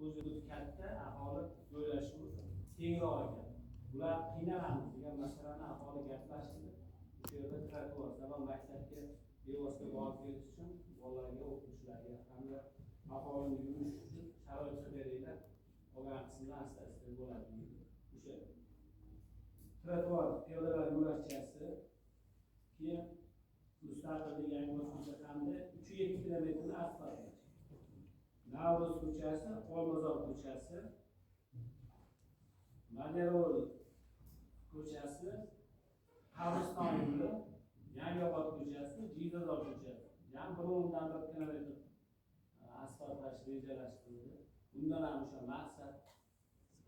o'zi katta aholi joylashuvi kengroq ekan. Bular qiynalamiz degan masalani aholi gaplashdi. O'sha yerda trotuar sabab maktabga bevosita borib kelish uchun bolalarga, o'quvchilarga hamda aholini yurish uchun sharoit beringlar. Qolgan qismlar asta-asta bo'ladi. O'sha trotuar piyodalar yo'lakchasi, keyin mustaqillik yangi ko'cha hamda 3-2 kilometrni asfalt. Navro'z ko'chasi, Olmazor ko'chasi, Maderol ko'chasi, Qabriston yo'li, Yangiobod ko'chasi, Jiydazor ko'chasi. Yana 1.1 kilometr asfaltlash rejalashtirildi. Bundan ham o'sha maqsad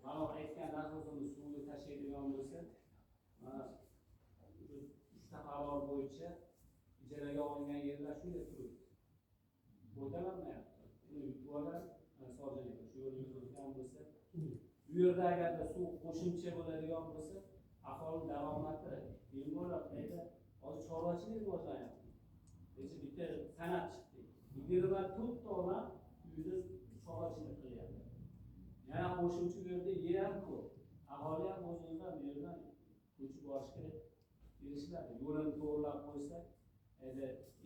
mana aytgan narsamiz suvni tashlaydigan bo'lsa, mana 3 ta qaror bo'yicha ijaraga olingan yerlar shunday turibdi. Foydalanmayapti. Bu yerda sozlanib, shu yo'lni yuradigan bo'lsa, bu yerda agarda suv qo'shimcha bo'ladigan bo'lsa, aholi daromadi keyin bo'ladi. Hozir chorvachilik rivojlanyapti. Bitta san'at chiqdi. 24 ta odam uyda chorvachilik qilyapti. Yana qo'shimcha bu yerda yer ham ko'p. Aholi ham o'zlaridan bu yerdan ko'chib borishga erishiladi. Yo'lni to'g'rilab qo'ysa,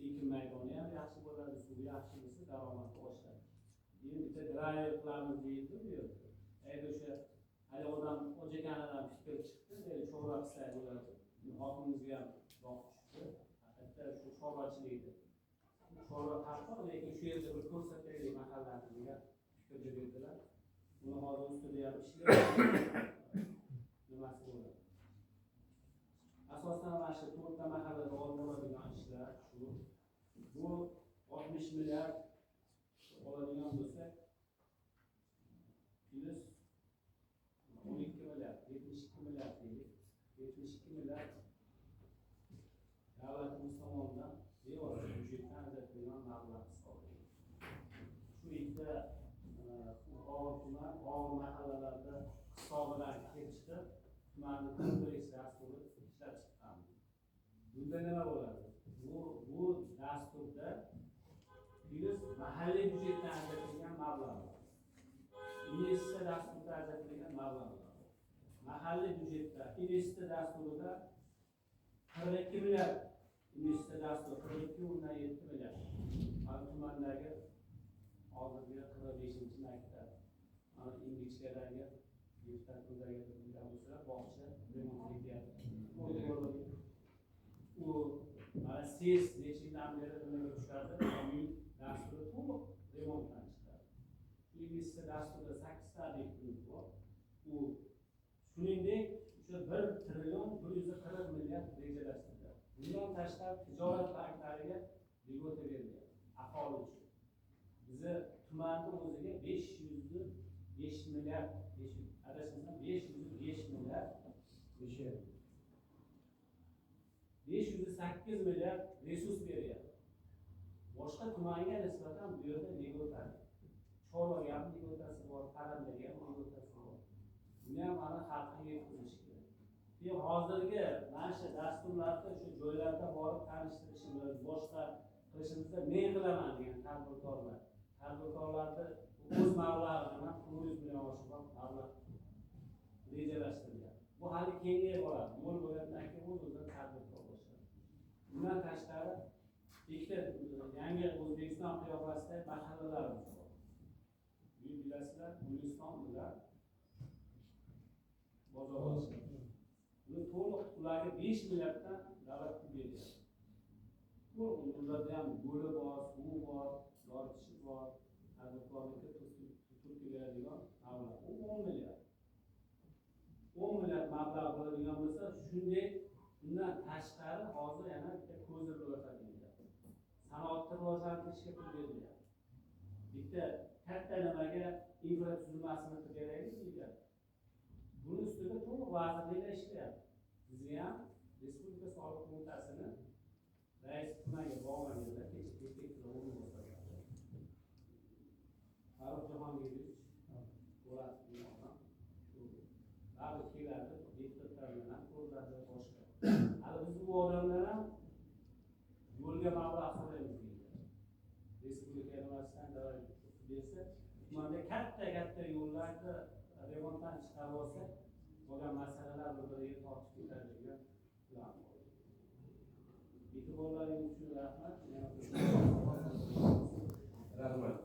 ekin maydoni ham yaxshi bo'ladi, suv yaxshi bo'lsa, daromad oshadi. Keyin bitta drayer qilamiz deydi bu yerda. O'sha hali odam o'jaganidan fikr chiqdi, chorva qilsa bo'ladi. Hokimimizga ham doq tushdi. Haqiqatda shu chorvachilikda. Chorva tarqar, lekin shu yerda bir ko'rsataylik mahallani degan fikrga berdilar. Buni hozir ustida ham ishlayapmiz. Nimasi bo'ladi? Asosan mana shu 4 ta mahallada olib boradigan ishlar shu. Bu 60 milliard oladigan bo'lsa, plus 12 milliard, 72 milliard deylik. 72 milliard davlatimiz tomonidan bevosita byudjetdan ajratilgan mablag' hisoblanadi. Shu ikkita og'ir tuman, og'ir mahallalarda hisobidan kelib chiqib, tumanni kompleks dasturi ishlab chiqqanmiz. Bunda nima bo'ladi? Bu dasturda plus mahalliy byudjetdan ajratilgan mablag' bor. Investitsiya dasturida ajratilgan mablag' bor. Mahalliy byudjetda investitsiya dasturida 42 milliard investitsiya dasturi 42,7 milliard. Mana tumandagi hozirgi 45-maktab, mana ingichkadagi deputatlardagi bilgan bo'lsa, bog'cha remont qilyapti. U mana ses necha yildan beri nimaga tushadi? Uning dasturi to'liq remontdan chiqadi. Shu investitsiya dasturida 8 ta obyekt bor. U shuningdek, o'sha 1 trillion 140 milliard rejalashtirilgan. Bundan tashqari tijorat banklariga lьгота berilgan aholi uchun. Bizi tumanni o'ziga 505 milliard, adashmasam 505 milliard, 508 milliard resurs beryapti. Boshqa tumanga nisbatan bu yerda lьгота. Chorvaga ham lьготasi bor, Qaramdaga ham lьготasi bor. Buni ham mana xalqqa yetkazish kerak. Keyin hozirgi mana shu dasturlarda shu joylarda borib tanishtirishimiz, boshqa qilishimizda men qilaman degan tadbirkorlarni o'z mablag'idan 100 million oshiqroq mablag' rejalashtirilgan. Bu hali kengayib boradi. Yo'l bo'layotgan keyin o'z-o'zidan tadbirkor boshlaydi. Bundan tashqari ikkita yangi O'zbekiston qiyofasida mahallalarimiz bor. Bilasizlar, Guliston bilan bozor. Buni to'liq ularga 5 milliarddan davlat pul beryapti. Ularda ham yo'li bor, suvi bor, yoritishi bor, tadbirkorlikka turtki beradigan mablag'. U 10 milliard. 10 milliard mablag' bo'ladigan bo'lsa, shunday bundan tashqari hozir yana bitta ko'zir ro'yxatiga sanoatni rivojlantirishga pul berilyapti. Bitta katta nimaga infratuzilmasini qilib beraylik deyiladi. Buni ustida to'liq vazirliklar ishlayapti. Bizga ham Respublika soliq qo'mitasini rais tumanga bog'langanlar, kecha prefektura o'rinbosari Farruh Jahongirov Po'lat odam shu davlat keladi, deputatlar bilan ko'radi boshqa. Hali biz bu odamlar ham yo'lga mablag' so'raymiz deydi. Respublika universitetidan davlat bersa, tumanda katta ro'yxatdan chiqarib olsak, bo'lgan masalalar bir-biriga tortib ketadigan plan bor. E'tiborlaringiz uchun rahmat. Rahmat.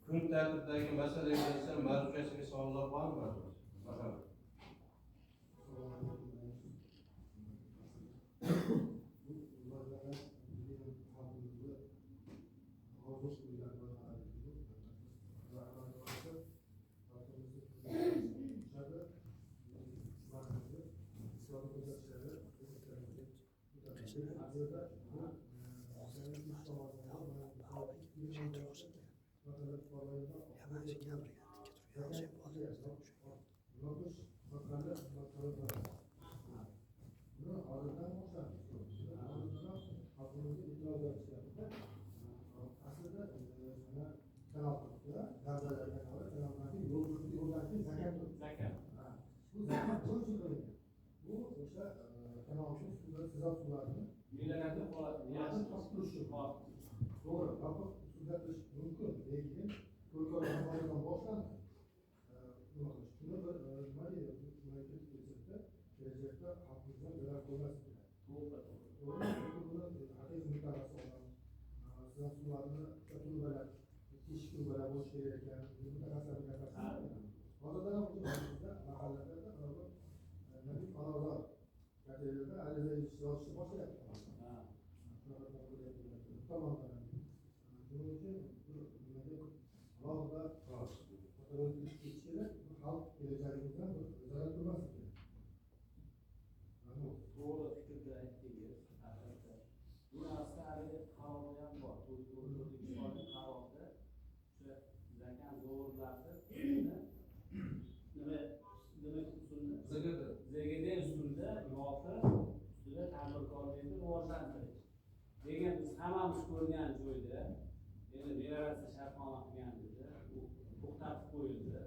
Kun tartibidagi masalaga esa ma'ruzasiga savollar bormi? Marhamat. Degan biz hammamiz ko'rgan joyda endi meratsiya shartnoma qilganida u to'xtatib qo'yildi.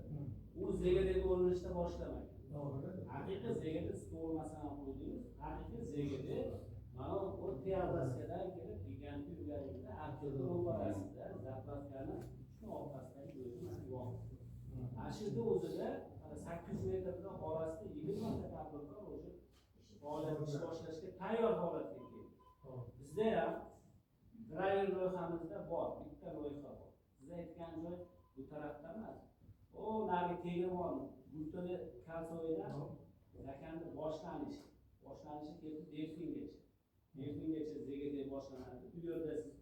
U zegadagi o'rinishda boshlamagan. Haqiqiy zegada stol masalan qo'ydingiz. Haqiqiy zegada mana o teobaskadan kelib gigantik uylarida arxitektura ro'barasida zapravkani shu orqasidagi joyda yo'q. Ashida o'zida 800 metrda orasida 20 ta tadbirkor o'sha faoliyat boshlashga tayyor holatga keldi. Bizda ham driver loyihamizda bor, bitta loyiha bor. Siz aytgan joy bu tarafda emas. O nari Tegirmon, Gultoli Kalsoyda zakanda boshlanishi kelib Delfingacha. Delfingacha zegada boshlanadi. Bu yerda siz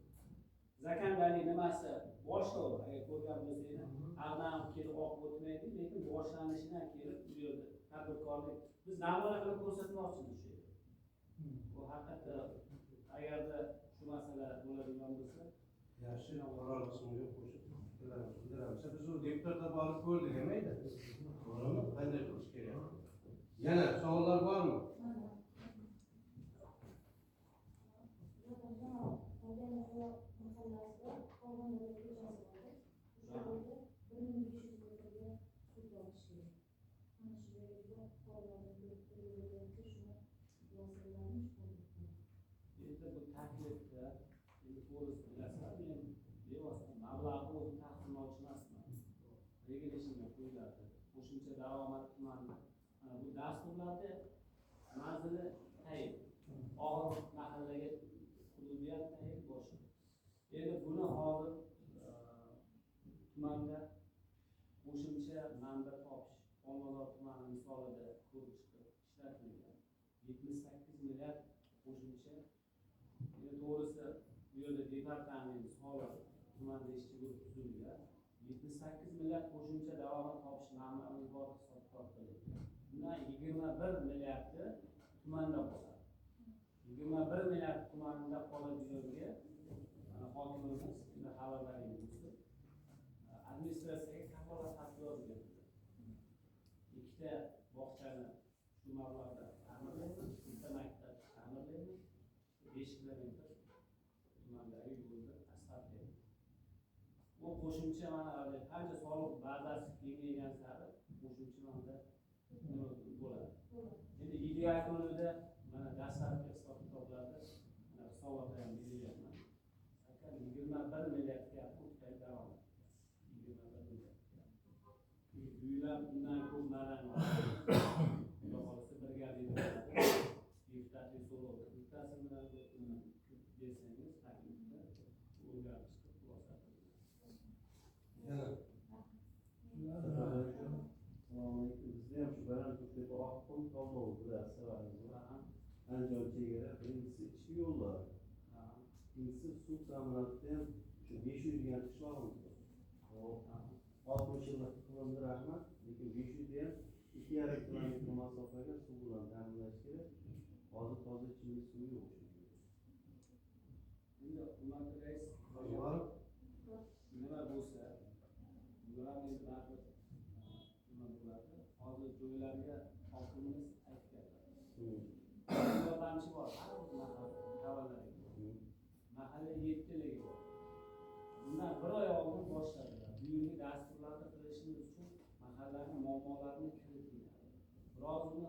zakandani nimasi boshlov, agar ko'rgan bo'lsangiz, ag'dan kelib oqib o'tmaydi, lekin boshlanishidan kelib bu yerda tadbirkorlik biz namuna qilib ko'rsatmoqchimiz shu yerda. Bu haqiqatda agarda shu masala bo'ladigan bo'lsa, yaxshi qaror qismiga qo'shib bildiramiz. Biz u deputatlar borib ko'rdik demaydi. To'g'rimi? Qanday qilish kerak? Yana savollar bormi? Qo'shimcha daromad tumanida bu dasturlarda manzili tayin, og'ir mahallaga hududiyat tayin boshqa. Endi buni hozir tumanda qo'shimcha manba topish, Olmazor tumani misolida ko'rib chiqib ishlatilgan 78 milliard qo'shimcha. Endi to'g'risi bu yerda departament soliq tumanda ishchi guruh tuzilgan. 78 milliard qo'shimcha daromad topish manbamiz bor hisob-kitob qilingan. Bundan 21 milliardi tumanda qoladi. 21 milliard tumanida qoladiganiga hokimimiz shunda xabarlaringiz bo'lsin. Administratsiyaga kafolat xati yozgan. Ikkita bog'chani shu mablag'da ta'mirlaymiz, bitta maktab ta'mirlaymiz, 5 kilometr tumandagi yo'lda asfaltlaymiz. Bu qo'shimcha mana qancha soliq bazasi kengaygan sari qo'shimcha mana bo'ladi. Endi yil yakunida mana dastlabki hisob-kitoblarda mana hisobotlar ham berilgan. 21 milliardga o'tgan daromad. 21 milliard. Uylar undan ko'p masalalarni xudo xohlasa birgalikda deputatlik so'rovda bittasini bersangiz taklifda o'rganishga xulosa Yana. Assalomu alaykum. Bizda ham shu Balandko'kdagi oqqum tanlovi birasi bor. Andijon chegara birinchisi ichki yo'llar. İkisi su ta'minotida ham shu 500 degan qishlog'imiz bor. 60 yillik qilindi rahmat, lekin 500 da ham 2,5 kilometr masofaga suv bilan ta'minlash kerak. Hozir toza ichimlik suvi yo'q. endi hurmatli rais nima bo'lsa bular endi baribir nima bo'ladi hozir joylarga hokimimiz aytganlar yordamchi bor har bir mahalla 7taligi bor. Bundan bir oy oldin boshladilar. Bu yilgi dasturlarni qilishimiz uchun mahallaning muammolarini kiritiladi. Biroz uni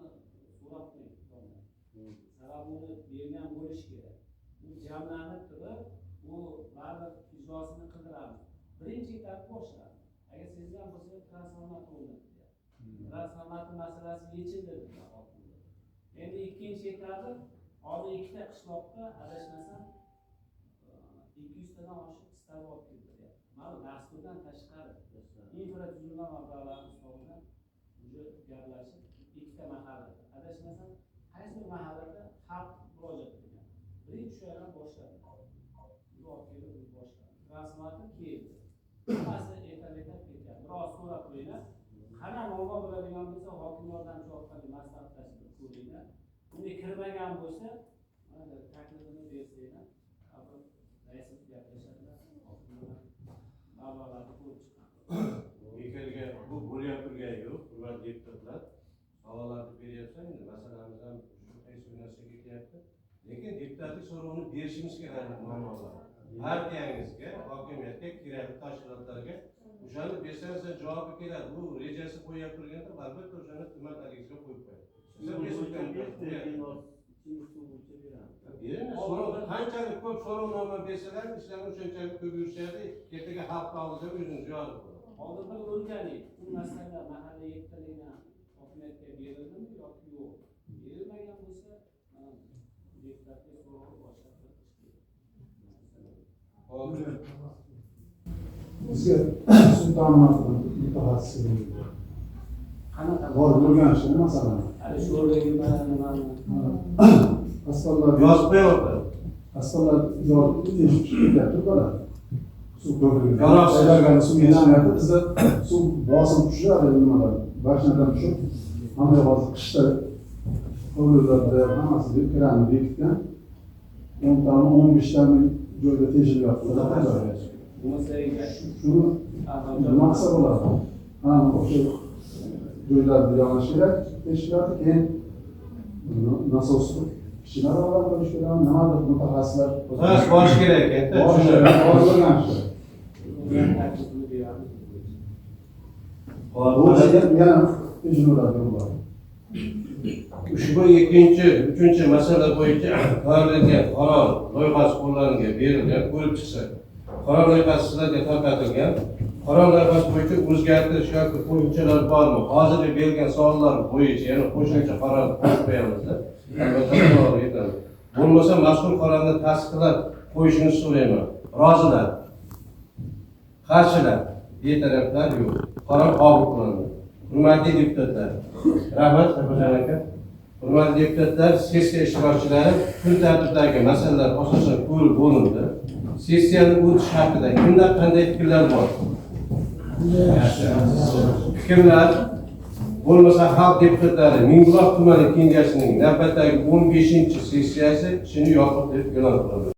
so'rab qo'ying. Sababi uni bergan bo'lish kerak. Bu jamlanib turib, bu baribir ijrosini qidiramiz. Birinchi etap boshladi. Agar sizdan bo'lsa transformator o'rnatildi. Transformator masalasi yechildi dedilar hokimlar. Endi ikkinchi etapi hozir ikkita qishloqqa adashmasam 200 tadan oshiq qistab olib keldi. Mana dasturdan tashqari infratuzilma mablag'larini hisobidan уже gaplashib ikkita mahalla. Adashmasam qaysi bir mahallada xalq murojaat qilgan. Birinchi shu yerdan boshladi. Bu olib kelib boshladi. Transformator keldi. Hammasi ertalabdan ketgan. Biroz so'rab qo'yinglar. Qana muammo bo'ladigan bo'lsa hokimlardan javob maslahatlashib ko'ringlar. Bunga kirmagan bo'lsa mana taklifini bersanglar, raisimiz gaplashadilar. Hokimlar mablag'larni ko'rib chiqadi. Bu bo'lyap turgani yo'q, hurmatli deputatlar. Savollarni beryapsan, endi masalamiz ham shu qaysi narsaga ketyapti. Lekin deputatlik so'rovini berishimiz kerak muammolar. Partiyangizga, hokimiyatga, kerakli tashkilotlarga o'shani bersangiz javobi keladi. Bu rejasi qo'yib turganda albatta o'shani tuman agentligiga qo'yib qo'yadi. Qanchalik ko'p so'rovnoma bersalar, ishlarni shunchalik ko'p yurishadi, ketiga xalq oldida o'zini javob beradi. Hozir bir o'rganing, bu masala mahalla yettaligidan hokimiyatga berildimi yoki yo'q? Berilmagan bo'lsa, deputatlik so'rovi boshlab Bizga suv ta'minotida mutaxassislik qanaqa bor o'rganishni masalan hali sho'rligi nimani asfaltlar Yozib qo'yapti. asfaltlar yozib ketyapti bola suv ko'prigi Yaroqsiz. aylangan suv yetishmayapti. Bizda suv bosim tushadi nimalar bashnadan tushib hamma hozir qishda hovlilarda hammasida kranni bekitgan 10 tani 15 tani joyda tejilyapti. Shuni nima qilsa bo'ladi? Mana o'sha joylarni yoqish kerak, teshiklarni keyin nasos kichkinaroq qilish kerak, nimadir mutaxassislar Mutaxassis borish kerak ekan-da. o'rganishdi. O'ziga yana tejribalar bo'ladi. Ushbu ikkinchi, uchinchi masala bo'yicha tayyorlangan qaror loyihasi qo'llanmaga berilgan, ko'rib chiqsa. Qaror loyihasi sizlarga tarqatilgan. Qaror loyihasi bo'yicha o'zgartirish yoki qo'shimchalar bormi? Hozirgi berilgan savollar bo'yicha yana qo'shimcha qaror qo'yib qo'yamizda. Albatta javob beramiz. Bo'lmasa mazkur qarorni tasdiqlab qo'yishini so'rayman. Rozilar, qarshilar, betaraflar yo'q. Qaror qabul qilindi. Hurmatli deputatlar, rahmat Safarjon aka. Hurmatli deputatlar, sessiya ishtirokchilari kun tartibidagi masalalar asosan ko'rib bo'lindi. Sessiyani o'tish haqida kimda qanday fikrlar bor? Fikrlar bo'lmasa xalq deputatlari Mingbuloq tumani kengashining navbatdagi 15-sessiyasi ishini yopiq deb e'lon qilindi.